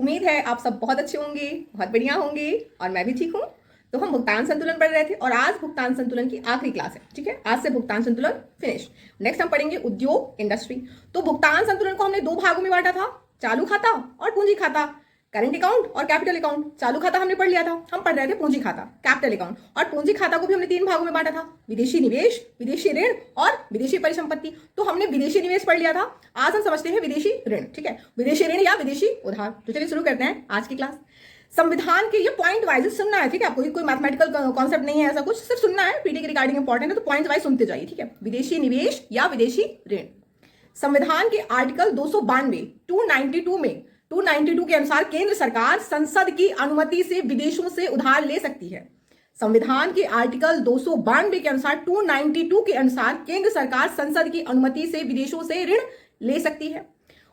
उम्मीद है आप सब बहुत अच्छे होंगे, बहुत बढ़िया होंगे और मैं भी ठीक हूँ। तो हम भुगतान संतुलन पढ़ रहे थे और आज भुगतान संतुलन की आखिरी क्लास है। ठीक है, आज से भुगतान संतुलन फिनिश। नेक्स्ट हम पढ़ेंगे उद्योग, इंडस्ट्री। तो भुगतान संतुलन को हमने दो भागों में बांटा था, चालू खाता और पूंजी खाता। करेंट अकाउंट और कैपिटल अकाउंट। चालू खाता हमने पढ़ लिया था, हम पढ़ रहे थे पूंजी खाता, कैपिटल अकाउंट। और पूंजी खाता को भी हमने तीन भागों में बांटा था, विदेशी निवेश, विदेशी ऋण और विदेशी परिसंपत्ति। तो हमने विदेशी निवेश पढ़ लिया था, आज हम समझते हैं विदेशी ऋण। ठीक है, विदेशी ऋण या विदेशी उधार। तो चलिए शुरू करते हैं आज की क्लास। संविधान के ये पॉइंट वाइज सुनना है। ठीक है, आपको कोई मैथमेटिकल कॉन्सेप्ट नहीं है, ऐसा कुछ सिर्फ सुनना है। पीटी के रिगार्डिंग इंपॉर्टेंट है, तो पॉइंट वाइज सुनते जाइए। ठीक है, विदेशी निवेश या विदेशी ऋण। संविधान के आर्टिकल 292 292 में 292 के अनुसार केंद्र सरकार संसद की अनुमति से विदेशों से उधार ले सकती है। संविधान के आर्टिकल 292 के अनुसार 292 के अनुसार केंद्र सरकार संसद की अनुमति से विदेशों से ऋण ले सकती है।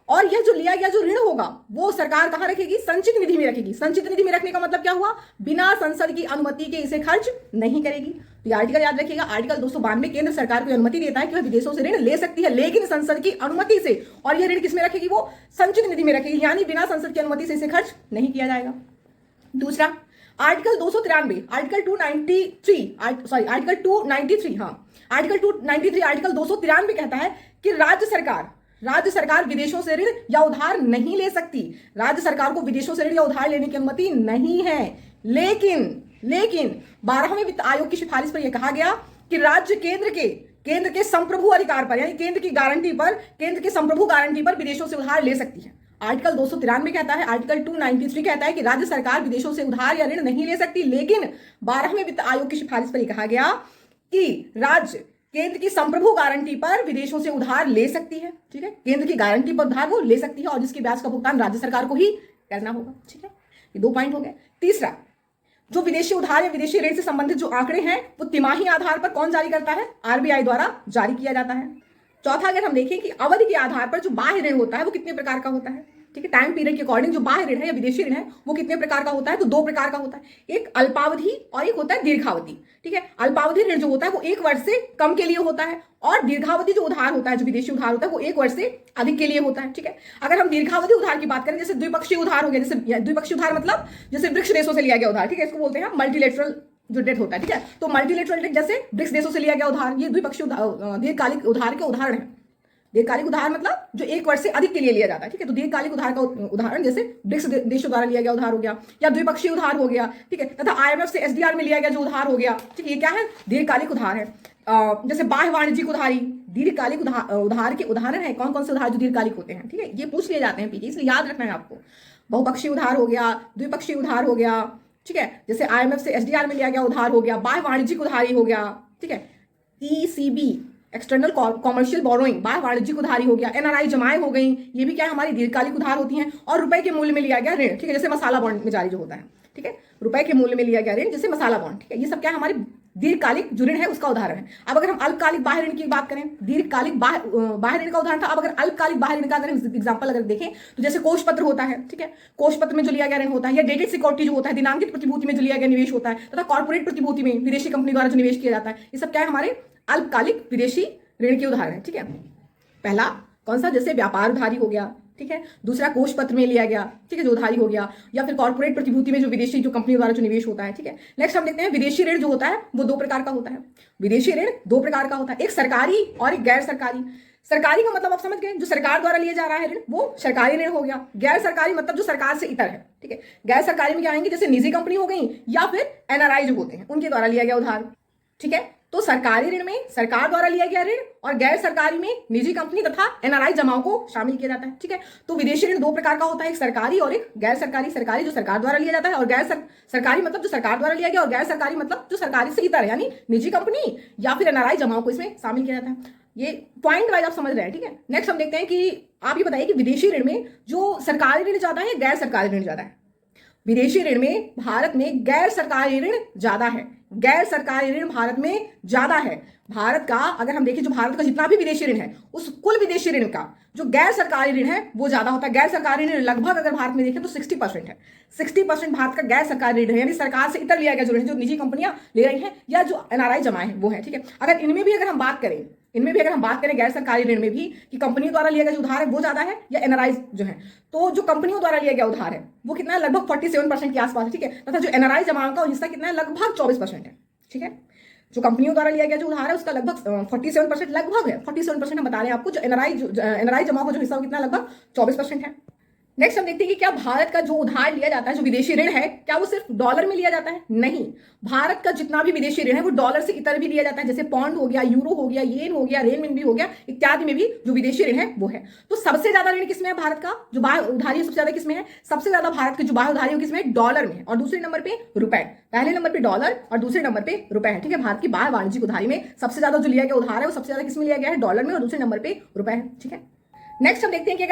और यह जो लिया गया जो ऋण होगा वो सरकार कहां रखेगी? संचित निधि में रखेगी। संचित निधि में रखने का मतलब क्या हुआ? बिना संसद की अनुमति के इसे खर्च नहीं करेगी। तो आर्टिकल याद रखिएगा, आर्टिकल 292 केंद्र सरकार को अनुमति देता है कि वह विदेशों से ऋण ले सकती है, लेकिन संसद की अनुमति से। और यह ऋण किसमें रखेगी? वो संचित निधि में रखेगी, यानी बिना संसद की अनुमति से इसे खर्च नहीं किया जाएगा। दूसरा, आर्टिकल 293, आर्टिकल 293, सॉरी आर्टिकल 293, हाँ आर्टिकल 293, आर्टिकल 293 कहता है कि राज्य सरकार विदेशों से ऋण या उधार नहीं ले सकती। राज्य सरकार को विदेशों से ऋण या उधार लेने की अनुमति नहीं है। लेकिन 12वें वित्त आयोग की सिफारिश पर यह कहा गया कि राज्य केंद्र के संप्रभु अधिकार पर, यानी केंद्र की गारंटी पर, केंद्र के संप्रभु गारंटी पर विदेशों से उधार ले सकती है। आर्टिकल 293 कहता है, आर्टिकल 293 कहता है कि राज्य सरकार विदेशों से उधार या ऋण नहीं ले सकती, लेकिन 12वें वित्त आयोग की सिफारिश पर यह कहा गया कि राज्य केंद्र की संप्रभु गारंटी पर विदेशों से उधार ले सकती है। ठीक है, केंद्र की गारंटी पर उधार वो ले सकती है और जिसके ब्याज का भुगतान राज्य सरकार को ही करना होगा। ठीक है, ये दो पॉइंट हो गए। तीसरा, जो विदेशी उधार या विदेशी ऋण से संबंधित जो आंकड़े हैं वो तिमाही आधार पर कौन जारी करता है? आरबीआई द्वारा जारी किया जाता है। चौथा, अगर हम देखें कि अवधि के आधार पर जो बाह्य ऋण होता है वो कितने प्रकार का होता है। ठीक है, टाइम पीरियड के अकॉर्डिंग जो बाह्य ऋण है या विदेशी ऋण है वो कितने प्रकार का होता है? तो दो प्रकार का होता है, एक अल्पावधि और एक होता है दीर्घावधि। ठीक है, अल्पावधि ऋण जो होता है वो 1 वर्ष से कम के लिए होता है और दीर्घावधि जो उधार होता है, जो विदेशी उधार होता है वो 1 वर्ष से अधिक के लिए होता है। ठीक है, अगर हम दीर्घावधि उधार की बात करें, जैसे द्विपक्षीय उधार हो गया, जैसे द्विपक्षीय उधार मतलब जैसे ब्रिक्स देशों से लिया गया उधार। ठीक है, इसको बोलते हैं मल्टीलेटरल जो डेट होता है। ठीक है, तो मल्टीलेटरल डेट जैसे ब्रिक्स देशों से लिया गया उधार, ये द्विपक्षीय दीर्घकालिक उधार के उदाहरण है। दीर्घकालिक उधार मतलब जो 1 वर्ष से अधिक के लिए लिया जाता है। ठीक है, तो दीर्घकालिक उधार का उदाहरण जैसे ब्रिक्स देशों द्वारा लिया गया उधार हो गया या द्विपक्षीय उधार हो गया। ठीक है, तथा आईएमएफ से एसडीआर में लिया गया जो उधार हो गया। ठीक है, ये क्या है? दीर्घकालिक उधार है। जैसे बाह्य वाणिज्यिक उधारी दीर्घकालिक उधार के उदाहरण है। कौन कौन से उधार जो दीर्घकालिक होते हैं? ठीक है, ये पूछ लिए जाते हैं पीछे, इसलिए याद रखना है आपको। बहुपक्षीय उधार हो गया, द्विपक्षीय उधार हो गया। ठीक है, जैसे आईएमएफ से एसडीआर में लिया गया उधार हो गया, बाह्य वाणिज्यिक उधारी हो गया। ठीक है, ईसीबी एक्सटर्नल कॉमर्शियल बोरोइंग बाह्य वाणिज्यिक उधारी हो गया। एनआरआई जमाएं हो गई, ये भी क्या है? हमारी दीर्घकालिक उधार होती हैं। और रुपए के मूल्य में लिया गया ऋण। ठीक है, जैसे मसाला बॉन्ड में जारी जो होता है। ठीक है, रुपए के मूल्य में लिया गया ऋण जैसे मसाला बॉन्ड। ठीक है, ये सब क्या है? हमारी दीर्घकालिक जो ऋण है उसका उदाहरण है। अब अगर हम अल्पकालिक बाह्य ऋण की बात करें, दीर्घकालिक बाह्य ऋण का उदाहरण था। अब अगर अल्पकालिक बाह्य ऋण का अगर एग्जांपल अगर देखें तो जैसे कोष पत्र होता है। ठीक है, कोष पत्र में जो लिया गया ऋण होता है, या डेटेड सिक्योरिटी जो होता है, दिनांकित प्रतिभूति में जो लिया गया निवेश होता है, तथा कॉर्पोरेट प्रतिभूति में विदेशी कंपनी द्वारा जो निवेश किया जाता है, ये सब क्या है? हमारे अल्पकालिक विदेशी ऋण के उदाहरण है। ठीक है, पहला कौन सा? जैसे व्यापार उधारी हो गया। ठीक है, दूसरा कोष पत्र में लिया गया। ठीक है, जो उधारी हो गया, या फिर कॉर्पोरेट प्रतिभूति में जो विदेशी जो कंपनी द्वारा जो निवेश होता है। ठीक है, नेक्स्ट हम देखते हैं विदेशी ऋण जो होता है वो दो प्रकार का होता है। विदेशी ऋण दो प्रकार का होता है, एक सरकारी और एक गैर सरकारी। सरकारी का मतलब आप समझ गए, जो सरकार द्वारा लिया जा रहा है ऋण वो सरकारी ऋण हो गया। गैर सरकारी मतलब जो सरकार से इतर है। ठीक है, गैर सरकारी में क्या आएंगे? जैसे निजी कंपनी हो गई या फिर एनआरआई जो होते हैं उनके द्वारा लिया गया उधार। ठीक है, तो सरकारी ऋण में सरकार द्वारा लिया गया ऋण और गैर सरकारी में निजी कंपनी तथा एनआरआई जमाओं को शामिल किया जाता है। ठीक है, तो विदेशी ऋण दो प्रकार का होता है, एक सरकारी और एक गैर सरकारी। सरकारी जो सरकार द्वारा लिया जाता है और गैर सरकारी मतलब जो सरकार द्वारा लिया गया, और गैर सरकारी मतलब जो सरकारी से इतर है, यानी निजी कंपनी या फिर एनआरआई जमाओं को इसमें शामिल किया जाता है। ये पॉइंट वाइज आप समझ रहे हैं। ठीक है, नेक्स्ट हम देखते हैं कि आप ये बताइए कि विदेशी ऋण में जो सरकारी ऋण ज्यादा है या गैर सरकारी ऋण ज्यादा है? विदेशी ऋण में भारत में गैर सरकारी ऋण ज्यादा है। गैर सरकारी ऋण भारत में ज्यादा है। भारत का अगर हम देखें, जो भारत का जितना भी विदेशी ऋण है, उस कुल विदेशी ऋण का जो गैर सरकारी ऋण है वो ज्यादा होता है। गैर सरकारी ऋण लगभग अगर भारत में देखें तो 60% है। 60% भारत का गैर सरकारी ऋण है, यानी सरकार से इतर लिया गया जो ऋण, जो निजी कंपनियां ले रही हैं या जो एनआरआई जमाए हैं वो है, ठीक है। अगर इनमें भी अगर हम बात करें गैर सरकारी ऋण में भी कि कंपनियों द्वारा लिया गया जो उधार है वो ज्यादा है या एनआरआई जो है, तो जो कंपनियों द्वारा लिया गया उधार है वो कितना है, लगभग 47% के आसपास है, ठीक है। तथा जो एनआरआई जमाओं का हिस्सा कितना है, लगभग 24% है, ठीक है। जो कंपनियों द्वारा लिया गया जो उधार है उसका लगभग 47% लगभग है, 47% हम बता रहे हैं आपको। जो एनआरआई जमाओं का जो हिस्सा कितना, लगभग 24% है। नेक्स्ट हम देखते हैं कि क्या भारत का जो उधार लिया जाता है, जो विदेशी ऋण है, क्या वो सिर्फ डॉलर में लिया जाता है? नहीं, भारत का जितना भी विदेशी ऋण है वो डॉलर से इतर भी लिया जाता है, जैसे पौंड हो गया, यूरो हो गया, येन हो गया, रेनमिनबी हो गया, इत्यादि में भी जो विदेशी ऋण है वो है। तो सबसे ज्यादा ऋण किसमें है भारत का, जो बाह्य उधारी सबसे ज्यादा किसमें है? सबसे ज्यादा भारत की जो बाह्य उधारी है किसमें है? डॉलर में, और दूसरे नंबर पे रुपए। पहले नंबर पे डॉलर और दूसरे नंबर पे रुपए है, ठीक है। भारत की बाह्य वाणिज्यिक उधारी में सबसे ज्यादा जो लिया गया उधार है वो सबसे ज्यादा किसमें लिया गया है? डॉलर में, और दूसरे नंबर पे रुपए है, ठीक है। नेक्स्ट हम देखते हैं कि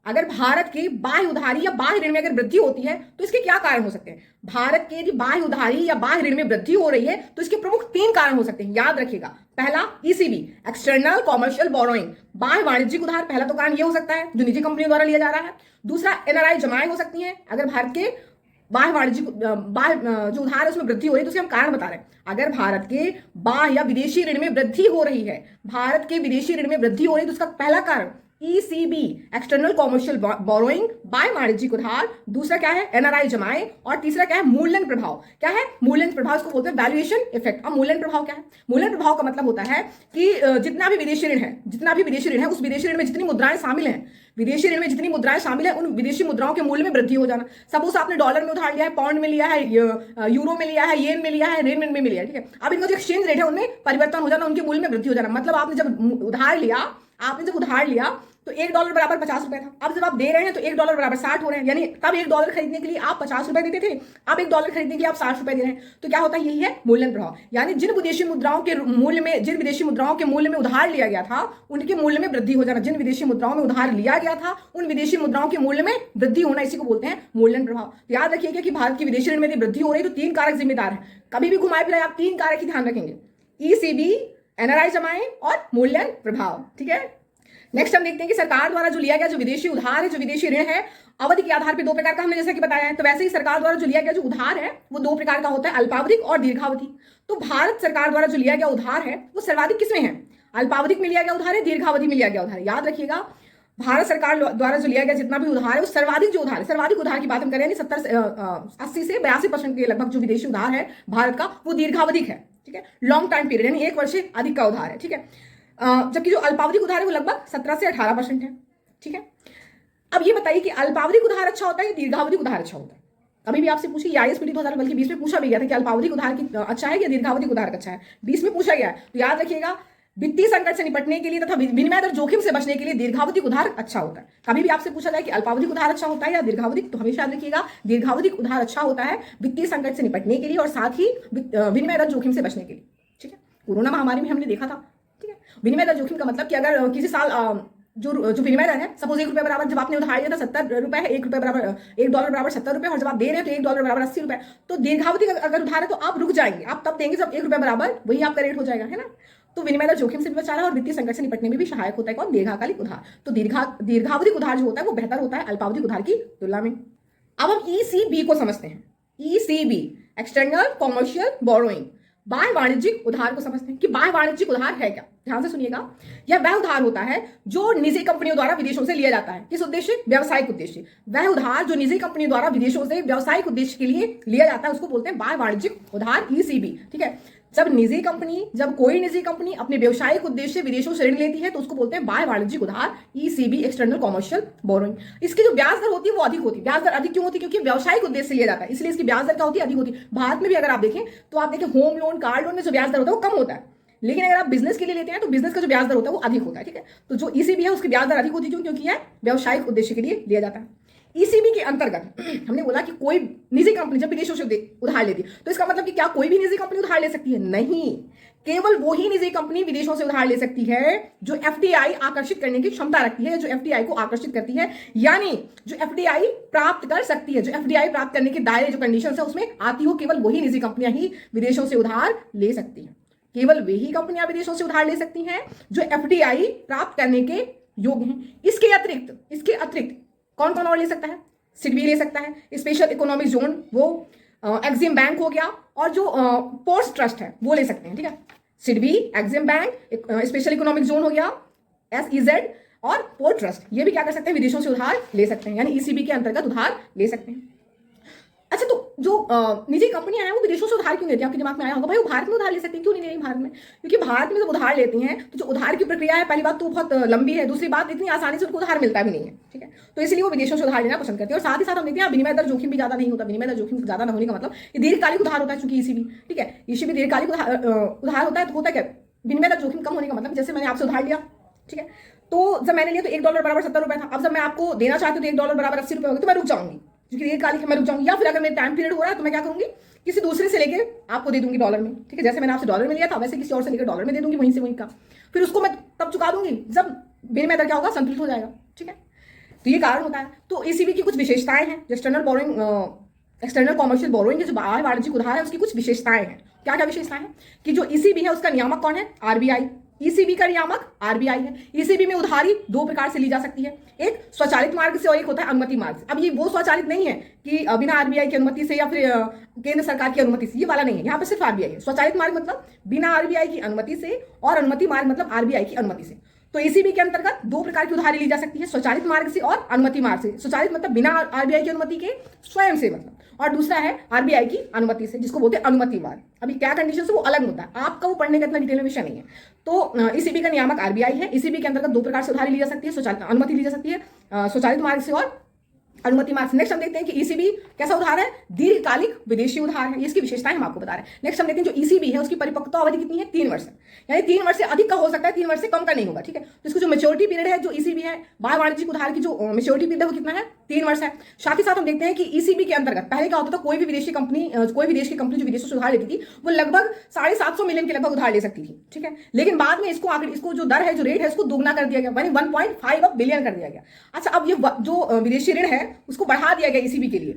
अगर भारत की बाह्य उधारी या बाह्य ऋण में अगर वृद्धि होती है तो इसके क्या कारण हो सकते हैं? भारत के यदि बाह्य उधारी या बाह्य ऋण में वृद्धि हो रही है तो इसके प्रमुख 3 कारण हो सकते हैं, याद रखिएगा। पहला, ईसीबी, एक्सटर्नल कॉमर्शियल बोरोइंग, बाह्य वाणिज्यिक उधार, पहला तो कारण यह हो सकता है जो निजी कंपनियों द्वारा लिया जा रहा है। दूसरा, एनआरआई जमाएं हो सकती हैं। अगर भारत के बाह्य वाणिज्यिक जो उधार है उसमें वृद्धि हो रही है तो उसके हम कारण बता रहे हैं। अगर भारत के बाह्य या विदेशी ऋण में वृद्धि हो रही है, भारत के विदेशी ऋण में वृद्धि हो रही है तो उसका पहला कारण ईसीबी, एक्सटर्नल कॉमर्शियल बोरोइंग, बाह्य वाणिज्यिक उधार। दूसरा क्या है? एनआरआई जमाएं। और तीसरा क्या है? मूल्यन प्रभाव। क्या है मूल्यन प्रभाव? इसको बोलते हैं वैल्यूएशन इफेक्ट। अब मूल्यन प्रभाव क्या है? मूल्यन प्रभाव का मतलब होता है कि जितना भी विदेशी ऋण है उस विदेशी ऋण में जितनी मुद्राएं शामिल हैं, विदेशी ऋण में जितनी मुद्राएं शामिल है, उन विदेशी मुद्राओं के मूल्य में वृद्धि हो जाना। सपोज आपने डॉलर में उधार लिया है, पाउंड में लिया है, यूरो में लिया है, येन में लिया है, रेनमिनबी में लिया है, ठीक है। अब इनका जो एक्सचेंज रेट है उनमें परिवर्तन हो जाना, उनके मूल्य में वृद्धि हो जाना। मतलब आपने जब उधार लिया तो $1 बराबर 50 रुपए था। अब जब आप दे रहे हैं तो $1 बराबर 60 हो रहे हैं, यानी तब $1 खरीदने के लिए आप 50 रुपए देते थे, अब $1 खरीदने के लिए आप 60 रुपए दे रहे हैं। तो क्या होता है? यही है मूल्यन प्रभाव। यानी जिन विदेशी मुद्राओं के मूल्य में उधार लिया गया था उनके मूल्य में वृद्धि हो जाना। जिन विदेशी मुद्राओं में उधार लिया गया था उन विदेशी मुद्राओं के मूल्य में वृद्धि होना, इसी को बोलते हैं मूल्यन प्रभाव। याद रखिएगा कि भारत की विदेशी ऋण में यदि वृद्धि हो रही है तो 3 कारक जिम्मेदार है। कभी भी घुमाए फिराए आप 3 कारक ही ध्यान रखेंगे, ईसीबी, एनआरआई जमाएं और मूल्यन प्रभाव, ठीक है। नेक्स्ट हम देखते हैं कि सरकार द्वारा जो लिया गया जो विदेशी उधार है, जो विदेशी ऋण है, अवधि के आधार पर 2 प्रकार का हमने जैसा कि बताया है। तो वैसे ही सरकार द्वारा जो लिया गया जो उधार है वो 2 प्रकार का होता है, अल्पावधिक और दीर्घावधि। तो भारत सरकार द्वारा जो लिया गया उधार है वो सर्वाधिक किसमें है? अल्पावधिक में लिया गया उधार है, दीर्घावधि में लिया गया उधार है। याद रखिएगा, भारत सरकार द्वारा जो लिया गया जितना भी उधार है वो सर्वाधिक जो उधार है, सर्वाधिक उधार की बात हम करें, 80 से 82% के लगभग जो विदेशी उधार है भारत का वो दीर्घावधिक है, ठीक है। लॉन्ग टाइम पीरियड यानी 1 वर्ष से अधिक का उधार है, ठीक है। जबकि जो अल्पावधिक उधार है वो लगभग 17 से 18% है, ठीक है। अब ये बताइए कि अल्पावधिक उधार अच्छा होता है या दीर्घावधिक उधार अच्छा होता है? अभी भी आपसे पूछी IAS-PD 2020 में पूछा भी गया था कि अल्पावधिक उधार की अच्छा है या दीर्घावधिक उधार अच्छा है, 20 में पूछा गया है। तो याद रखिएगा, वित्तीय संकट से निपटने के लिए तथा विनिमय दर जोखिम से बचने के लिए दीर्घावधिक उधार अच्छा होता है। कभी भी आपसे पूछा जाए कि अल्पावधिक उधार अच्छा होता है या दीर्घावधिक, तो हमेशा याद रखिएगा दीर्घावधिक उधार अच्छा होता है वित्तीय संकट से निपटने के लिए और साथ ही विनिमय दर जोखिम से बचने के लिए, ठीक है। कोरोना महामारी में हमने देखा था, ठीक है। विनिमय दर जोखिम का मतलब कि अगर किसी साल जो विनिमय दर है, सपोज $1 बराबर जब आपने उधार लिया था 70 रुपए है, $1 बराबर 70 रुपए, और जब आप दे रहे हैं तो $1 बराबर 80 रुपए। तो दीर्घावधि अगर उधार है तो आप रुक जाएंगे, आप तब देंगे जब $1 बराबर वही आपका रेट हो जाएगा, है ना। तो विनिमय दर जोखिम से भी बचा रहा है और वित्तीय संकट से निपटने में भी सहायक होता है कौन? दीर्घकालिक उधार। तो दीर्घावधिक उधार जो होता है वो बेहतर होता है अल्पावधिक उधार की तुलना में। अब हम ईसीबी को समझते हैं। ईसीबी, एक्सटर्नल कॉमर्शियल बोरोइंग, बाह्य वाणिज्यिक उधार को समझते हैं कि बाह्य वाणिज्यिक उधार है क्या। ध्यान से सुनिएगा, यह वह उधार होता है जो निजी कंपनियों द्वारा विदेशों से लिया जाता है। किस उद्देश्य? व्यावसायिक उद्देश्य। वह उधार जो निजी कंपनियों द्वारा विदेशों से व्यावसायिक उद्देश्य के लिए लिया जाता है उसको बोलते हैं बाह्य वाणिज्यिक उधार, ईसीबी, ठीक है। जब कोई निजी कंपनी अपने व्यवसायिक उद्देश्य से विदेशों से ऋण लेती है तो उसको बोलते हैं बाह्य वाणिज्यिक उधार, ईसीबी, एक्सटर्नल कॉमर्शियल बोरोइंग। इसकी जो ब्याज दर होती है वो अधिक होती है। ब्याज दर अधिक क्यों होती है? क्योंकि व्यावसायिक उद्देश्य से लिया जाता है, इसलिए इसकी ब्याज दर क्या होती है? अधिक होती है। भारत में भी अगर आप देखें तो आप देखें होम लोन, कार लोन में जो ब्याज दर होता है वो कम होता है, लेकिन अगर आप बिजनेस के लिए लेते हैं तो बिजनेस का जो ब्याज दर होता है वो अधिक होता है, ठीक है। तो जो ईसीबी है उसकी ब्याज दर अधिक होती है, क्योंकि यह व्यावसायिक उद्देश्य के लिए लिया जाता है। ईसीबी के अंतर्गत हमने बोला कि कोई निजी कंपनी जब विदेशों से उधार लेती है तो इसका मतलब कि क्या कोई भी निजी कंपनी उधार ले सकती है? नहीं, केवल वो ही निजी कंपनी विदेशों से उधार ले सकती है जो एफडीआई आकर्षित करने की क्षमता रखती है, जो एफडीआई को आकर्षित करती है, यानी जो एफडीआई प्राप्त कर सकती है, जो एफडीआई प्राप्त करने के दायरे जो कंडीशन है उसमें आती हो, केवल वही निजी कंपनियां ही विदेशों से उधार ले सकती है। केवल वे ही कंपनियां विदेशों से उधार ले सकती हैं जो एफडीआई प्राप्त करने के योग्य हैं। इसके अतिरिक्त कौन कौन और ले सकता है? सिडबी ले सकता है, स्पेशल इकोनॉमिक जोन, वो एक्सिम बैंक हो गया, और जो पोर्ट्स ट्रस्ट है वो ले सकते हैं। ठीक है, SIDBI, Exim bank, special economic zone हो गया, एसईजेड, और पोर्ट ट्रस्ट, ये भी क्या कर सकते हैं? विदेशों से उधार ले सकते हैं, यानी ईसीबी के अंतर्गत उधार ले सकते हैं। अच्छा, तो जो निजी कंपनियां हैं वो विदेशों से उधार क्यों लेती हैं? आपके दिमाग में आया होगा भाई वो भारत में उधार ले सकती हैं, क्यों नहीं ले रही भारत में? क्योंकि भारत में जब उधार लेती हैं तो जो उधार की प्रक्रिया है, पहली बात तो बहुत लंबी है, दूसरी बात इतनी आसानी से उनको उधार मिलता भी नहीं है। ठीक है, तो इसलिए वो विदेशों से उधार लेना पसंद करती है। और साथ ही साथ हम देखते हैं विनिमय दर जोखिम भी ज्यादा नहीं होता। विनिमय दर जोखिम ज्यादा न होने का मतलब ये दीर्घकालिक उधार होता है, चूंकि ईसीबी, ठीक है, ईसीबी दीर्घकालिक उधार होता है, तो होता क्या? विनिमय दर जोखिम कम होने का मतलब जैसे मैंने आपसे उधार लिया, ठीक है, तो जब मैंने लिया तो $1 बराबर 70 रुपए था। अब जब मैं आपको देना चाहती हूँ तो $1 बराबर 80 रुपए होगा, तो मैं रुक जाऊंगी, क्योंकि दीर्घकालिक मैं रुक जाऊंगी। या फिर अगर मेरा टाइम पीरियड हो रहा है तो मैं क्या करूंगी? किसी दूसरे से लेके आपको दे दूंगी डॉलर में। ठीक है, जैसे मैंने आपसे डॉलर में लिया था वैसे किसी और से लेकर डॉलर में दे दूंगी, वहीं से वहीं का। फिर उसको मैं तब चुका दूंगी जब विनिमय दर क्या होगा? संतुलित हो जाएगा। ठीक है, तो ये कारण होता है। तो ईसीबी की कुछ विशेषताएं हैं, जो external borrowing, external commercial borrowing, जो बाहर वाणिज्यिक उधार है, उसकी कुछ विशेषताएं हैं। क्या क्या विशेषताएं हैं? कि जो ईसीबी है उसका नियामक कौन है? आरबीआई। ईसीबी का नियामक आरबीआई है। ईसीबी में उधारी दो प्रकार से ली जा सकती है, एक स्वचालित मार्ग से और एक होता है अनुमति मार्ग से। अब ये वो स्वचालित नहीं है कि बिना आरबीआई की अनुमति से या फिर केंद्र सरकार की अनुमति से, ये वाला नहीं है, यहाँ पे सिर्फ आरबीआई है। स्वचालित मार्ग मतलब बिना आरबीआई की अनुमति से, और अनुमति मार्ग मतलब आरबीआई की अनुमति से। तो ईसीबी के अंतर्गत दो प्रकार की उधारी ली जा सकती है, स्वचालित मार्ग से और अनुमति मार्ग से। स्वचालित मतलब बिना आरबीआई की अनुमति के, स्वयं से मतलब, और दूसरा है आरबीआई की अनुमति से, जिसको बोलते हैं अनुमति मार्ग। अभी क्या कंडीशन से वो अलग होता है, आपका वो पढ़ने का इतना डिटेल में विषय नहीं है। तो ईसीबी का नियामक आरबीआई है। ईसीबी के अंतर्गत दो प्रकार से उधारी ली जा सकती है, अनुमति ली जा सकती है स्वचालित मार्ग से और अनुमति मार्ग से। नेक्स्ट हम देखते हैं कि ईसीबी कैसा उधार है? दीर्घकालिक विदेशी उधार है। इसकी विशेषताएं हम आपको बता रहे हैं। नेक्स्ट हम देखते हैं जो ईसीबी है उसकी परिपक्वता अवधि कितनी है? 3 वर्ष है, यानी 3 वर्ष से अधिक का हो सकता है, 3 वर्ष से कम का नहीं होगा। ठीक है, तो इसको जो मेच्योरिटी पीरियड है, जो ईसीबी है, बाह्य वाणिज्यिक उधार की जो मेच्योरिटी पीरियड है वो कितना है? 3 वर्ष है। साथ ही साथ हम देखते हैं कि ईसीबी के अंतर्गत पहले क्या होता था, कोई भी विदेशी कंपनी, कोई भी देश की कंपनी जो विदेशों से उधार लेती थी वो लगभग 750 मिलियन के लगभग उधार ले सकती थी। ठीक है, लेकिन बाद में इसको जो दर है, जो रेट है, उसको दोगुना कर दिया गया, यानी 1.5 बिलियन कर दिया गया। अच्छा, अब ये जो विदेशी ऋण है उसको बढ़ा दिया गया ईसीबी के लिए,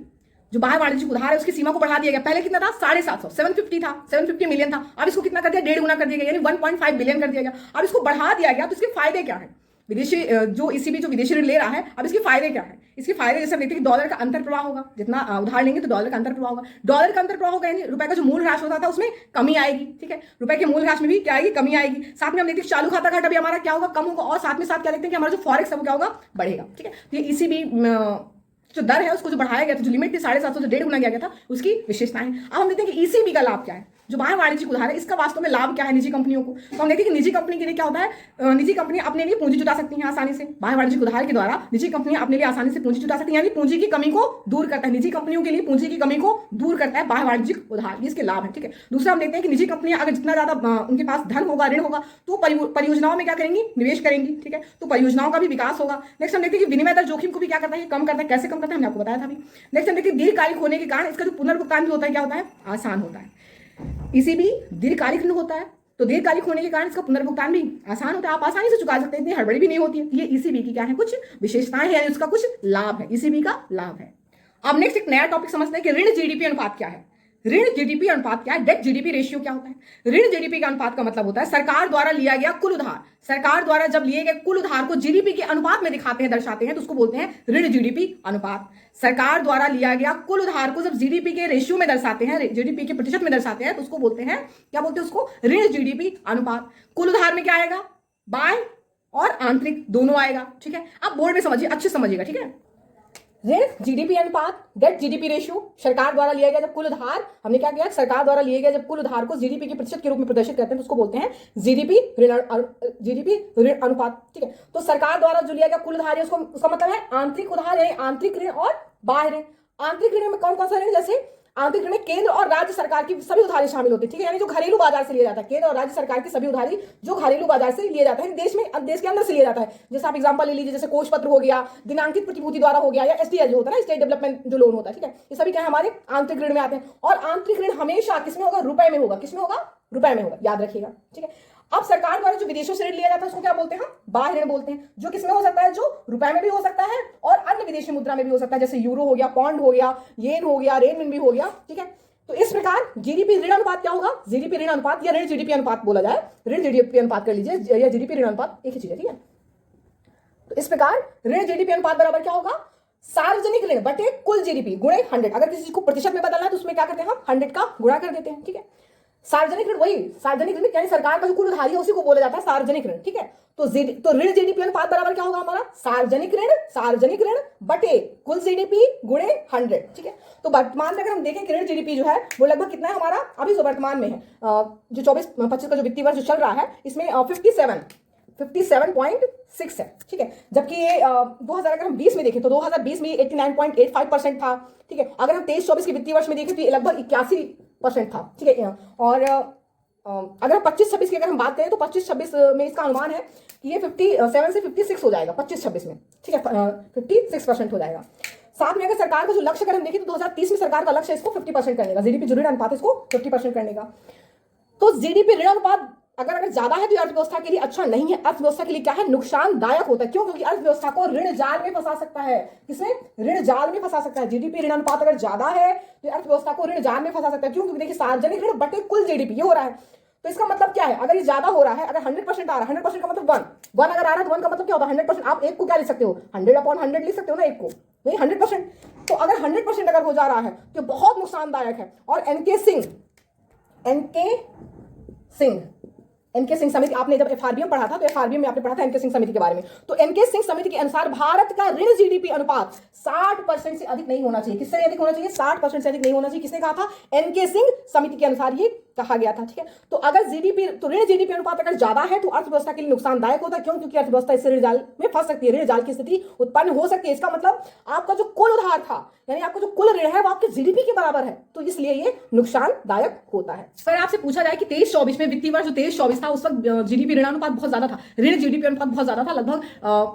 जो बाह्य वाणिज्यिक उधार है उसकी सीमा को बढ़ा दिया गया। पहले कितना था? 750, 750 था, 750 मिलियन था। अब इसको कितना कर दिया? 1.5 गुना कर दिया गया, यानी 1.5 बिलियन कर दिया गया। अब इसको बढ़ा दिया गया, तो इसके फायदे क्या है? विदेशी जो ईसीबी जो विदेशी ऋण ले रहा है, अब इसके फायदे क्या है? इसके फायदे जैसे देखते हैं कि डॉलर का अंतर प्रवाह होगा, जितना उधार लेंगे तो डॉलर का अंतर प्रवाह होगा। डॉलर का अंतर प्रवाह होगा यानी रुपए का जो मूल ह्रास होता था उसमें कमी आएगी। ठीक है, रुपए के मूल ह्रास में भी क्या आएगी? कमी आएगी। साथ में हम देखते हैं चालू खाता घाटा भी हमारा क्या होगा? कम होगा। और साथ में साथ क्या देखते हैं कि हमारा जो फॉरेक्स है वो क्या होगा? बढ़ेगा। ठीक है, तो ये ईसीबी जो दर है उसको जो बढ़ाया गया था, जो लिमिट थी 750 से 1.5 गुना किया गया था, उसकी विशेषताएं। अब हम देखते हैं कि ईसीबी का लाभ क्या है, जो बाह्य वाणिज्यिक उधार है इसका वास्तव में लाभ क्या है निजी कंपनियों को। तो हम देखते हैं कि निजी कंपनी के लिए क्या होता है, निजी कंपनियां अपने लिए पूंजी जुटा सकती हैं आसानी से। बाह्य वाणिज्यिक उधार के द्वारा निजी कंपनियां अपने लिए आसानी से पूंजी जुटा सकती हैं, यानी पूंजी की कमी को दूर करता है। निजी कंपनियों के लिए पूंजी की कमी को दूर करता है बाह्य वाणिज्यिक उधार, ये इसके लाभ है। ठीक है, दूसरा हम देखते हैं कि निजी कंपनियां अगर जितना ज्यादा उनके पास धन होगा, ऋण होगा, तो परियोजनाओं में क्या करेंगी? निवेश करेंगी। ठीक है, तो परियोजनाओं का भी विकास होगा। नेक्स्ट हम देखते हैं कि विनिमय दर जोखिम को भी क्या करता है? कम करता है। कैसे कम करता है? हमने आपको बताया था अभी। नेक्स्ट हम देखते हैं दीर्घकालिक होने के कारण इसका जो पुनर्भुगतान भी होता है क्या होता है? आसान होता है। ईसीबी दीर्घकालिक ऋण होता है, तो दीर्घकालिक होने के कारण इसका पुनर्भुगतान भी आसान होता है, आप आसानी से चुका सकते हैं, इतनी हड़बड़ी भी नहीं होती है। ये ईसीबी की क्या है? कुछ विशेषताएं हैं, यानी उसका कुछ लाभ है, ईसीबी का लाभ है। अब नेक्स्ट एक नया टॉपिक समझते हैं कि ऋण जीडीपी अनुपात क्या है। ऋण जीडीपी अनुपात क्या है? डेट जीडीपी रेशियो क्या होता है? ऋण जीडीपी का अनुपात का मतलब होता है सरकार द्वारा लिया गया कुल उधार। सरकार द्वारा जब लिए गए कुल उधार को जीडीपी के अनुपात में दिखाते हैं, दर्शाते हैं, तो उसको बोलते हैं ऋण जीडीपी अनुपात। सरकार द्वारा लिया गया कुल उधार को जब जीडीपी के रेशियो में दर्शाते हैं, जीडीपी के प्रतिशत में दर्शाते हैं, तो उसको बोलते हैं, क्या बोलते हैं उसको? ऋण जीडीपी अनुपात। कुल उधार में क्या आएगा? बाह्य और आंतरिक दोनों आएगा। ठीक है, आप बोर्ड में समझिए, अच्छे समझिएगा। ठीक है, ऋण जीडीपी अनुपात, डेट जीडीपी रेशियो, सरकार द्वारा लिया गया जब कुल उधार, हमने क्या किया? सरकार द्वारा लिए गए जब कुल उधार को जीडीपी के प्रतिशत के रूप में प्रदर्शित करते हैं, तो उसको बोलते हैं जीडीपी ऋण अनुपात। ठीक है, तो सरकार द्वारा जो लिया गया कुल उधार है उसको, उसका मतलब है आंतरिक उधार, यानी आंतरिक ऋण और बाह्य ऋण। आंतरिक ऋण में कौन कौन सा ऋण? जैसे आंतरिक ऋण में केंद्र और राज्य सरकार की सभी उधारी शामिल होती है। ठीक है, यानी जो घरेलू बाजार से लिया जाता है, केंद्र और राज्य सरकार की सभी उधारी जो घरेलू बाजार से लिया जाता है, देश के अंदर से लिया जाता है। जैसे आप एग्जांपल ले लीजिए, जैसे कोष पत्र हो गया, दिनांकित प्रतिभूति द्वारा हो गया, या एसडीएल जो होता है ना, स्टेट डेवलपमेंट जो लोन होता है। ठीक है, ये सभी क्या है? हमारे आंतरिक ऋण में आते हैं। और आंतरिक ऋण हमेशा किसमें होगा? रुपए में होगा। किसमें होगा? रुपए में होगा, याद रखिएगा। ठीक है, अब सरकार द्वारा जो विदेशों से ऋण लिया जाता है उसको क्या बोलते हैं? बाह्य ऋण बोलते हैं, जो किसमें हो सकता है? जो रुपए में भी हो सकता है और अन्य विदेशी मुद्रा में भी हो सकता है, जैसे यूरो हो गया, पौंड हो गया, येन हो गया, रेनमिन भी हो गया। ठीक है, तो इस प्रकार जीडीपी ऋण अनुपात क्या होगा, जीडीपी ऋण अनुपात या ऋण जीडीपी अनुपात बोला जाए, ऋण जीडीपी अनुपात कर लीजिए या जीडीपी ऋण अनुपात एक ही चीज है, ठीक है। तो इस प्रकार ऋण जीडीपी अनुपात बराबर क्या होगा, सार्वजनिक ऋण बटे कुल जीडीपी गुणे 100। अगर किसी चीज को प्रतिशत में बदलना है तो उसमें क्या करते हैं हम 100 का गुणा कर देते हैं, ठीक है। सार्वजनिक ऋण वही सार्वजनिक ऋण यानी सरकार का जो कुल उधारी है उसी को बोला जाता है सार्वजनिक ऋण, ठीक है। तो ऋण जीडीपी अनुपात बराबर क्या होगा हमारा, सार्वजनिक ऋण बटे कुल जीडीपी गुणे 100, ठीक है। तो वर्तमान में अगर हम देखें कि ऋण जीडीपी जो है वो लगभग कितना है हमारा, अभी जो वर्तमान में है जो 24-25 का जो वित्तीय वर्ष चल रहा है इसमें 57.6 है, ठीक है। जबकि ये 2000 अगर हम 20 में देखें तो 2020 में 89.85% था, ठीक है। अगर हम 23-24 के वित्तीय वर्ष में देखें तो ये लगभग 81% था, ठीक है। और अगर 25-26 की अगर हम बात करें तो 25-26 में इसका अनुमान है कि ये 57 से 56 हो जाएगा 25-26 में, ठीक है, 56% हो जाएगा। साथ में अगर सरकार का जो लक्ष्य अगर हम देखें तो 2030 में सरकार का लक्ष्य है इसको 50% करने का, जीडीपी जो ऋण अनुपात इसको 50% करने का। तो जीडीपी ऋण अनुपात अगर ज्यादा है तो अर्थव्यवस्था के लिए अच्छा नहीं है, अर्थव्यवस्था के लिए क्या है, नुकसानदायक होता है। क्यों, क्योंकि अर्थव्यवस्था को ऋण जाल में फंसा सकता है, किसमें, ऋण जाल में फंसा सकता है। जीडीपी ऋण अनुपात अगर ज्यादा है तो अर्थव्यवस्था को ऋण जाल में फंसा सकता है। क्यों, क्योंकि देखिए सार्वजनिक ऋण बटे कुल जीडीपी ये हो रहा है। तो इसका मतलब क्या है, अगर ये ज्यादा हो रहा है, अगर 100% आ रहा है, 100% का मतलब 1 अगर आ रहा है तो 1 का मतलब क्या होता है 100%। आप एक को क्या लिख सकते हो, 100/100 लिख सकते हो ना एक को, वही 100%। तो अगर 100% अगर हो जा रहा है तो बहुत नुकसानदायक है। और एनके सिंह समिति, आपने जब एफआरबीएम पढ़ा था तो एफआरबीएम में आपने पढ़ा था एनके सिंह समिति के बारे में। तो एनके सिंह समिति के अनुसार भारत का ऋण जीडीपी अनुपात 60% से अधिक नहीं होना चाहिए। किससे अधिक होना चाहिए, 60% से अधिक नहीं होना चाहिए। किसने कहा था, एनके सिंह समिति के अनुसार ये कहा गया था, ठीक है। तो अगर ऋण जीडीपी अनुपात अगर ज्यादा है तो अर्थव्यवस्था के लिए नुकसानदायक होता है। क्यों, क्योंकि अर्थव्यवस्था इससे ऋण जाल में फंस सकती है, ऋण जाल की स्थिति उत्पन्न हो सकती है। इसका मतलब आपका जो कुल उधार था यानी आपका जो कुल ऋण है वो आपके जीडीपी के बराबर है, तो इसलिए ये नुकसानदायक होता है। अगर आपसे पूछा जाए कि 23-24 में वित्तीय वर्ष जो 23-24 था उस वक्त जीडीपी ऋण अनुपात बहुत ज्यादा था, ऋण जीडीपी अनुपात बहुत ज्यादा था, लगभग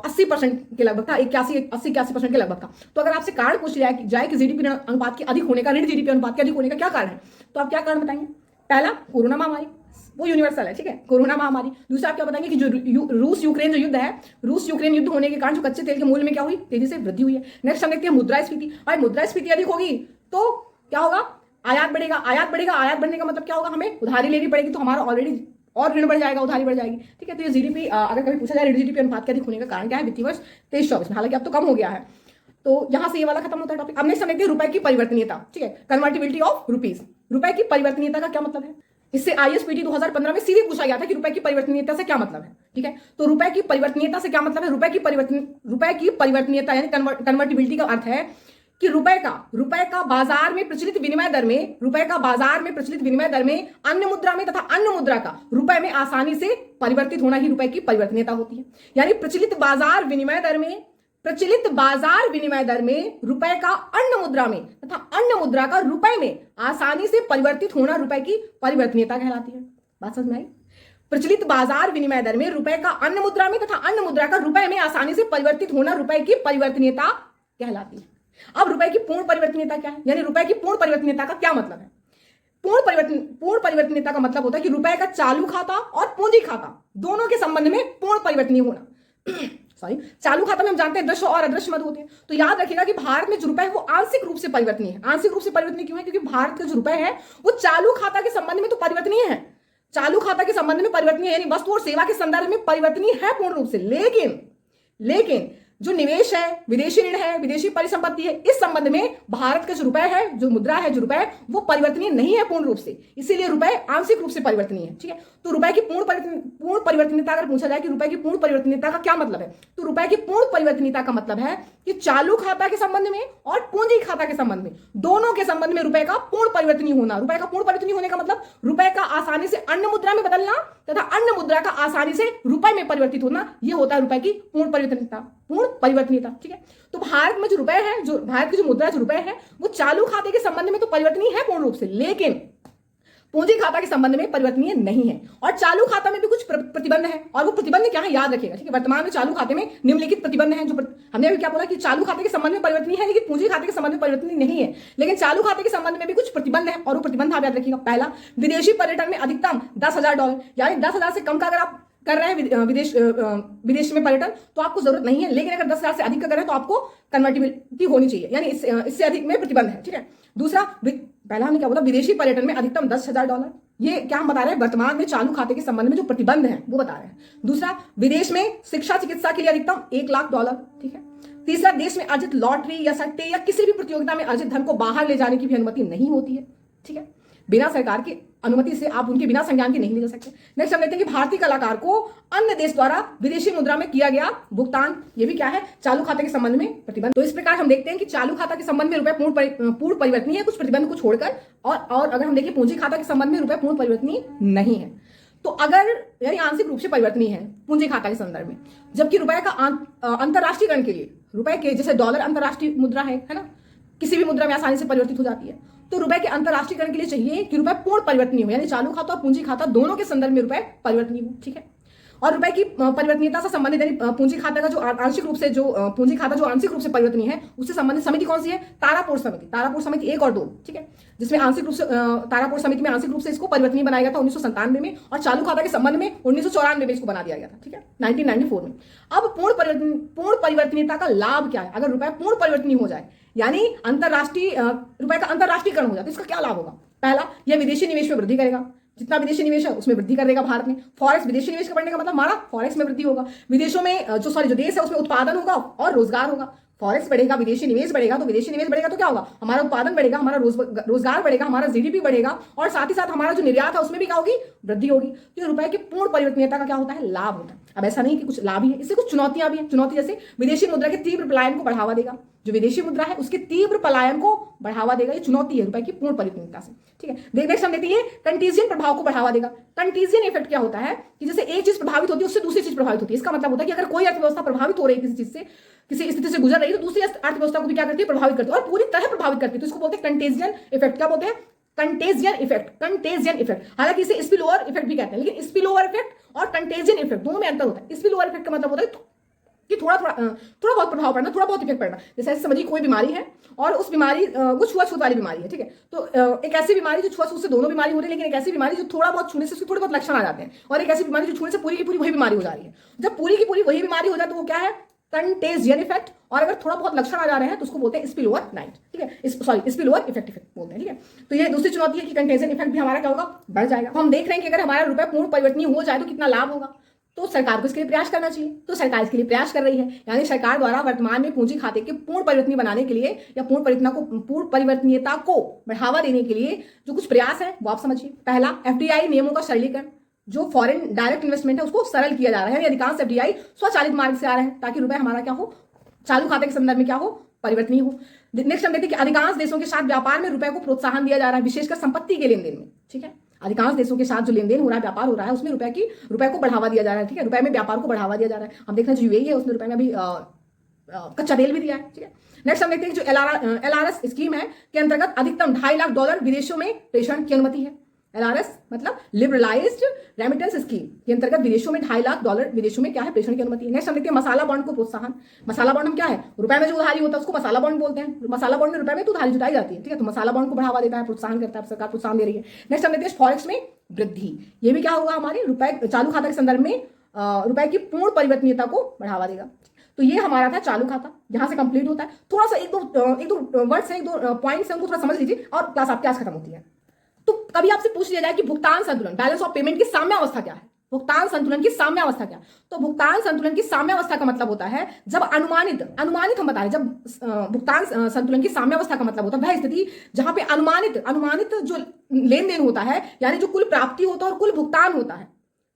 80% के लगभग था, 81% के लगभग था। तो अगर आपसे कारण पूछ जाए कि जीडीपी अनुपात के अधिक होने का, ऋण जीडीपी अनुपात के अधिक होने का क्या कारण है, तो आप क्या कारण बताएंगे। पहला, कोरोना महामारी, वो यूनिवर्सल है, ठीक है, कोरोना महामारी। दूसरा आप क्या बताएंगे कि जो रूस यूक्रेन जो युद्ध है, रूस यूक्रेन युद्ध होने के कारण जो कच्चे तेल के मूल्य में क्या हुई, तेजी से वृद्धि हुई है। नेक्स्ट हम देखते हैं मुद्रास्फीति। भाई मुद्रास्फीति अधिक होगी तो क्या होगा, आयात बढ़ेगा, आयात बढ़ने का मतलब क्या होगा, हमें उधारी लेनी पड़ेगी, तो हमारा ऑलरेडी और ऋण बढ़ जाएगा, उधारी बढ़ जाएगी, ठीक है। तो ये जीडीपी अगर कभी पूछा जाए ऋण जीडीपी अनुपात के अधिक होने का कारण क्या है वित्तीय वर्ष 23-24 में, हालांकि अब तो कम हो गया है। तो यहां से ये वाला खत्म होता है टॉपिक। अब नेक्स्ट हम देखते हैं रुपए की परिवर्तनीयता, ठीक है, कन्वर्टिबिलिटी ऑफ रुपीज। रुपए की परिवर्तनीयता का क्या मतलब है, इससे आईएसपीटी 2015 में सीधे पूछा गया था कि रुपए की परिवर्तनीयता से क्या मतलब है, ठीक है। तो रुपए की परिवर्तनीयता से क्या मतलब है, रुपए की परिवर्तनीयता यानी कन्वर्टिबिलिटी का अर्थ है कि रुपए का बाजार में प्रचलित विनिमय दर में अन्य मुद्रा में तथा अन्य मुद्रा का रुपए में आसानी से परिवर्तित होना ही रुपए की परिवर्तनीयता होती है। यानी प्रचलित बाजार विनिमय दर में रुपए का अन्य मुद्रा में तथा अन्य मुद्रा का रुपए में आसानी से परिवर्तित होना रुपए की परिवर्तनीयता कहलाती है। बात समझ में आई। प्रचलित बाजार विनिमय दर में रुपए का अन्य मुद्रा में तथा अन्य मुद्रा का रुपए में आसानी से परिवर्तित होना रुपए की परिवर्तनीयता कहलाती है। अब रुपए की पूर्ण परिवर्तनीयता क्या है, यानी रुपए की पूर्ण परिवर्तनीयता का क्या मतलब है। पूर्ण परिवर्तनीयता का मतलब होता है कि रुपए का चालू खाता और पूंजी खाता दोनों के संबंध में पूर्ण परिवर्तनीय होना। सॉरी, चालू खाता में हम जानते हैं दृश्य और अदृश्य मद होते हैं। तो याद रखिएगा कि भारत में जो रुपए है वो आंशिक रूप से परिवर्तनीय है। आंशिक रूप से परिवर्तनीय क्यों है, क्योंकि भारत का जो रुपए है वो चालू खाता के संबंध में तो परिवर्तनीय है, चालू खाता के संबंध में परिवर्तनीय यानी वस्तु और सेवा के संदर्भ में परिवर्तनीय है पूर्ण रूप से। लेकिन जो निवेश है, विदेशी ऋण है, विदेशी परिसंपत्ति है, इस संबंध में भारत का जो रुपए है, जो मुद्रा है, जो रुपए है, वो परिवर्तनीय नहीं है पूर्ण रूप से, इसीलिए रुपए आंशिक रूप से परिवर्तनीय है, ठीक है। तो रुपए की पूर्ण परिवर्तनीयता अगर पूछा जाए कि रुपए की पूर्ण परिवर्तनीयता का क्या मतलब है, तो रुपए की पूर्ण परिवर्तनीयता का मतलब है कि चालू खाता के संबंध में और पूंजी खाता के संबंध में, दोनों के संबंध में रुपए का पूर्ण परिवर्तनीय होना। रुपए का पूर्ण परिवर्तनीय होने का मतलब रुपए का आसानी से अन्य मुद्रा में बदलना तथा अन्य मुद्रा का आसानी से रुपए में परिवर्तित होना, यह होता है रुपए की पूर्ण परिवर्तनीयता, ठीक है। तो भारत में जो रुपए है, जो भारत की जो मुद्रा जो रुपए है, वो चालू खाते के संबंध में तो परिवर्तनीय है पूर्ण रूप से, लेकिन पूंजी खाता के संबंध में परिवर्तनीय नहीं है। और चालू खाता में भी कुछ प्रतिबंध है, और वो प्रतिबंध क्या है याद रखिएगा, ठीक है। वर्तमान में चालू खाते में निम्नलिखित प्रतिबंध हैं, जो हमने अभी क्या बोला कि चालू खाते के संबंध में परिवर्तनीय है, लेकिन पूंजी खाते के संबंध में परिवर्तनीय नहीं है। लेकिन चालू खाते के संबंध में भी कुछ प्रतिबंध है, और वो प्रतिबंध आप याद रखिएगा। पहला, विदेशी पर्यटन में अधिकतम $10,000 यानी 10,000 से कम का अगर आप कर रहे हैं विदेश में पर्यटन तो आपको जरूरत नहीं है, लेकिन अगर 10,000 से अधिक का कर रहे हैं तो आपको कन्वर्टिबिलिटी होनी चाहिए, यानी इससे अधिक में प्रतिबंध है, ठीक है। दूसरा पहला हमने क्या बोला, विदेशी पर्यटन में अधिकतम $10,000। ये क्या हम बता रहे हैं, वर्तमान में चालू खाते के संबंध में जो प्रतिबंध है वो बता रहे हैं। दूसरा, विदेश में शिक्षा चिकित्सा के लिए अधिकतम $1,00,000। ठीक है। तीसरा, देश में अर्जित लॉटरी या सट्टे या किसी भी प्रतियोगिता में अर्जित धन को बाहर ले जाने की भी अनुमति नहीं होती है। ठीक है। बिना सरकार की अनुमति से आप उनके बिना संज्ञान के नहीं ले जा सकते। नेक्स्ट हम देखते हैं कि भारतीय कलाकार को अन्य देश द्वारा विदेशी मुद्रा में किया गया भुगतान, ये भी क्या है, चालू खाते के संबंध में प्रतिबंध। तो इस प्रकार हम देखते हैं कि चालू खाता के संबंध में रुपए पूर्ण परिवर्तनीय है कुछ प्रतिबंध को छोड़कर, और अगर हम देखें पूंजी खाता के संबंध में रुपए पूर्ण परिवर्तनीय नहीं है। तो अगर यानी आंशिक रूप से परिवर्तनीय है पूंजी खाता के संदर्भ में, जबकि रुपए का अंतरराष्ट्रीयकरण के लिए रुपए के, जैसे डॉलर अंतरराष्ट्रीय मुद्रा है ना, किसी भी मुद्रा में आसानी से परिवर्तित हो जाती है, तो रुपए के अंतरराष्ट्रीयकरण के लिए चाहिए कि रुपए पूर्ण परिवर्तनीय हो, यानी चालू खाता और पूंजी खाता दोनों के संदर्भ में रुपए परिवर्तनीय हो। ठीक है। और रुपए की परिवर्तनीयता से संबंधित यानी पूंजी खाता का जो आंशिक रूप से पूंजी खाता जो आंशिक रूप से परिवर्तनीय है, उससे संबंधित समिति कौन सी है, तारापुर समिति। तारापुर समिति 1 और 2। ठीक है। जिसमें आंशिक रूप से तारापुर समिति में आंशिक रूप से इसको परिवर्तनीय बनाया गया था 1997 में, और चालू खाता के संबंध में 1994 में इसको बना दिया गया था। ठीक है, 1994 में। अब पूर्ण परिवर्तनीयता का लाभ क्या है, अगर रुपए पूर्ण परिवर्तनीय हो जाए, यानी अंतरराष्ट्रीय रुपए का अंतरराष्ट्रीयकरण हो जाए, तो इसका क्या लाभ होगा। पहला, यह विदेशी निवेश में वृद्धि करेगा, जितना विदेशी निवेश है उसमें वृद्धि कर देगा भारत में। फॉरेक्स, विदेशी निवेश का बढ़ने का मतलब हमारा फॉरेक्स में वृद्धि होगा, विदेशों में जो देश है उसमें उत्पादन होगा और रोजगार होगा। फॉरेक्स बढ़ेगा, विदेशी निवेश बढ़ेगा, तो विदेशी निवेश बढ़ेगा तो क्या होगा, हमारा उत्पादन बढ़ेगा, हमारा रोजगार बढ़ेगा, हमारा जीडीपी बढ़ेगा, और साथ ही साथ हमारा जो निर्यात है उसमें भी क्या होगी, वृद्धि होगी। तो रुपए की पूर्ण परिवर्तनीयता का क्या होता है, लाभ होता है। अब ऐसा नहीं कि कुछ लाभ ही है, इससे कुछ चुनौतियां भी हैं। चुनौती जैसे विदेशी मुद्रा के तीव्र पलायन को बढ़ावा देगा, जो विदेशी मुद्रा है उसके तीव्र पलायन को बढ़ावा देगा, ये चुनौती है रुपए की पूर्ण परिवर्तनीयता से। ठीक है। नेक्स्ट हम देखते हैं कंटीजियन प्रभाव को बढ़ावा देगा। कंटीजियन इफेक्ट क्या होता है कि जैसे एक चीज प्रभावित होती है उससे दूसरी चीज प्रभावित होती है। इसका मतलब होता है कि अगर कोई अर्थव्यवस्था प्रभावित हो रही है किसी चीज से, किसी स्थिति से गुजर रही है, तो दूसरी अर्थव्यवस्था को भी क्या करती है, प्रभावित करती है, और पूरी तरह प्रभावित करती है। तो इसको बोलते हैं कंटेजियन इफेक्ट। क्या बोलते हैं, कंटेजियन इफेक्ट। कंटेजियन इफेक्ट, हालांकि इसे स्पिल ओवर इफेक्ट भी कहते हैं, लेकिन स्पिल ओवर इफेक्ट और कंटेजियन इफेक्ट दोनों में अंतर होता है। स्पिल ओवर इफेक्ट का मतलब होता है कि थोड़ा बहुत प्रभाव पड़ना, थोड़ा बहुत इफेक्ट पड़ना। जैसे समझिए कोई बीमारी है और उस बीमारी वो छुआछूत वाली बीमारी है। ठीक है। तो एक ऐसी बीमारी जो छुआछूत से दोनों बीमारी हो रही है, लेकिन एक ऐसी बीमारी जो थोड़ा बहुत छूने से उसके थोड़े बहुत लक्षण आ जाते हैं, और एक ऐसी बीमारी जो छूने से पूरी की पूरी वही बीमारी हो जा रही है। जब पूरी की पूरी वही बीमारी हो जाए तो वो क्या है, कंटेजियन इफेक्ट। और अगर थोड़ा बहुत लक्षण आ जा रहे हैं तो उसको बोलते हैं स्पिल ओवर नाइट। ठीक है, सॉरी स्पिल ओवर इफेक्ट बोलते हैं। ठीक है। तो ये दूसरी चुनौती है कि कंटेजियन इफेक्ट भी हमारा क्या होगा, बढ़ जाएगा। हम देख रहे हैं कि अगर हमारा रुपए पूर्ण परिवर्तनीय हो जाए तो कितना लाभ होगा, तो सरकार को इसके लिए प्रयास करना चाहिए। तो सरकार इसके लिए प्रयास कर रही है, यानी सरकार द्वारा वर्तमान में पूंजी खाते के पूर्ण परिवर्तनीय बनाने के लिए या पूर्ण परिवर्तनीयता को बढ़ावा देने के लिए जो कुछ प्रयास है वो आप समझिए। पहला, एफडीआई नियमों का सरलीकरण। जो फॉरेन डायरेक्ट इन्वेस्टमेंट है उसको सरल किया जा रहा है, यानी अधिकांश एफडीआई स्वचालित मार्ग से आ रहे हैं, ताकि रुपए हमारा क्या हो, चालू खाते के संदर्भ में क्या हो, परिवर्तनीय हो। नेक्स्ट हम देखते हैं कि अधिकांश देशों के साथ व्यापार में रुपए को प्रोत्साहन दिया जा रहा है, विशेषकर संपत्ति के लेन देन में। ठीक है। अधिकांश देशों के साथ जो लेन देन हो रहा है, व्यापार हो रहा है, उसमें रुपए को बढ़ावा दिया जा रहा है। ठीक है। रुपए में व्यापार को बढ़ावा दिया जा रहा है। हम देख रहे हैं जो यूएई है उसने रुपए में अभी कच्चा तेल भी दिया है। ठीक है। नेक्स्ट हम देखते हैं जो एलआरएस स्कीम है के अंतर्गत अधिकतम $2.5 लाख विदेशों में प्रेषण की अनुमति है। एलआरएस मतलब लिबरलाइज्ड रेमिटेंस स्कीम के अंतर्गत विदेशों में $2.5 लाख विदेशों में क्या है, प्रेषण की अनुमति है। नेक्स्ट हम देखते हैं मसाला बॉन्ड को प्रोत्साहन। मसाला बॉन्ड हम क्या है, रुपए में जो उधारी होता है उसको मसाला बॉन्ड बोलते हैं। मसाला बॉन्ड में रुपए में तो उधारी जुटाई जाती है। ठीक है। तो मसाला बॉन्ड को बढ़ावा देता है, प्रोत्साहन करता है, सरकार प्रोत्साहन दे रही है। नेक्स्ट हम देखते हैं फॉरेक्स में वृद्धि। ये भी क्या होगा, हमारे रुपए चालू खाता के संदर्भ में रुपए की पूर्ण परिवर्तनीयता को बढ़ावा देगा। तो ये हमारा था चालू खाता, यहां से कंप्लीट होता है। थोड़ा सा एक दो वर्ड्स हैं, एक दो पॉइंट्स हैं, उनको थोड़ा समझ लीजिए और क्लास आपकी आज खत्म होती है। तो कभी आपसे पूछ लिया जाए कि भुगतान संतुलन, बैलेंस ऑफ पेमेंट की साम्यावस्था क्या है, भुगतान संतुलन की साम्यावस्था क्या, तो भुगतान संतुलन की साम्यावस्था का मतलब होता है जब अनुमानित हम बता रहे हैं, जब भुगतान संतुलन की साम्यावस्था का मतलब होता है वह स्थिति जहां पे अनुमानित जो लेन देन होता है, यानी जो कुल प्राप्ति होता है और कुल भुगतान होता है,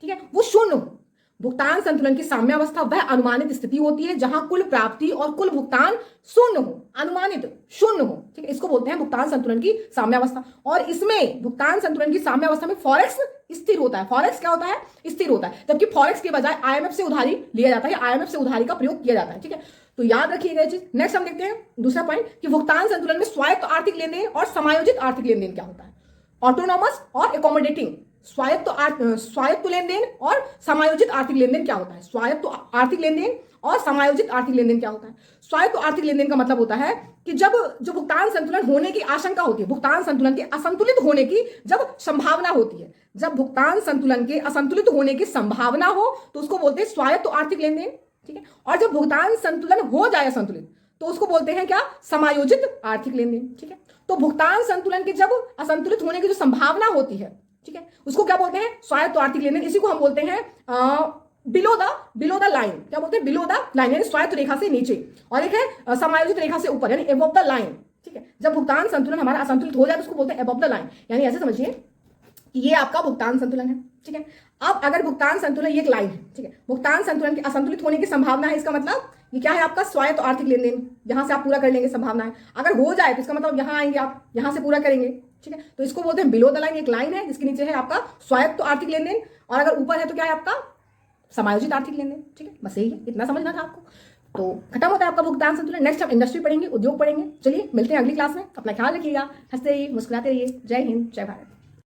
ठीक है, वो शून्य हो। भुगतान संतुलन की साम्यावस्था वह अनुमानित स्थिति होती है जहां कुल प्राप्ति और कुल भुगतान शून्य हो, अनुमानित शून्य हो। ठीक है, इसको बोलते हैं भुगतान संतुलन की साम्यावस्था। और इसमें भुगतान संतुलन की साम्यावस्था में फॉरेक्स स्थिर होता है। फॉरेक्स क्या होता है, स्थिर होता है, जबकि फॉरेक्स के बजाय आईएमएफ से उधारी लिया जाता है, आईएमएफ से उधारी का प्रयोग किया जाता है। ठीक है, तो याद रखिएगा ये चीज। नेक्स्ट हम देखते हैं दूसरा पॉइंट कि भुगतान संतुलन में स्वायत्त आर्थिक लेन देन और समायोजित आर्थिक लेन देन क्या होता है। ऑटोनॉमस और एकोमोडेटिंग, स्वायत्त लेन देन और समायोजित आर्थिक लेन देन क्या होता है। स्वायत्त आर्थिक लेन देन और समायोजित आर्थिक लेन देन क्या होता है। स्वायत्त आर्थिक लेन देन का मतलब होता है कि जब जो भुगतान संतुलन होने की आशंका होती है, भुगतान संतुलन के असंतुलित होने की जब संभावना होती है, जब भुगतान संतुलन के असंतुलित होने की संभावना हो तो उसको बोलते हैं स्वायत्त आर्थिक लेन देन। ठीक है, और जब भुगतान संतुलन हो जाए असंतुलित तो उसको बोलते हैं क्या, समायोजित आर्थिक लेन देन। ठीक है, तो भुगतान संतुलन के जब असंतुलित होने की जो संभावना होती है, ठीक है, उसको क्या बोलते हैं? स्वायत्त आर्थिक लेन देन। इसी को हम बोलते हैं बिलो द लाइन। क्या बोलते हैं? बिलो द लाइन, यानी स्वायत्त रेखा से नीचे, और एक है समायोजित रेखा से ऊपर, यानी एबव द लाइन। ठीक है, जब भुगतान संतुलन हमारा असंतुलित हो जाए तो उसको बोलते हैं एबव द लाइन, यानी ऐसे समझिए कि ये आपका भुगतान संतुलन है। ठीक है, अब अगर भुगतान संतुलन, ये एक लाइन है, ठीक है, भुगतान संतुलन के असंतुलित होने की संभावना है, इसका मतलब ये क्या है? आपका स्वायत्त आर्थिक लेन देन, यहां से आप पूरा कर लेंगे, संभावना है। अगर हो जाए तो इसका मतलब यहां आएंगे आप, यहां से पूरा करेंगे। ठीक है, तो इसको बोलते हैं बिलो द लाइन। एक लाइन है जिसके नीचे है आपका स्वायत्त आर्थिक लेन देन, और अगर ऊपर है तो क्या है? आपका समायोजित आर्थिक लेन देन। ठीक है, बस यही है, इतना समझना था आपको। तो खत्म होता है आपका भुगतान संतुलन। नेक्स्ट हम इंडस्ट्री पढ़ेंगे, उद्योग पढ़ेंगे। चलिए मिलते हैं अगली क्लास में। अपना ख्याल रखिएगा, हंसते रहिए, मुस्कुराते रहिए। जय हिंद, जय भारत।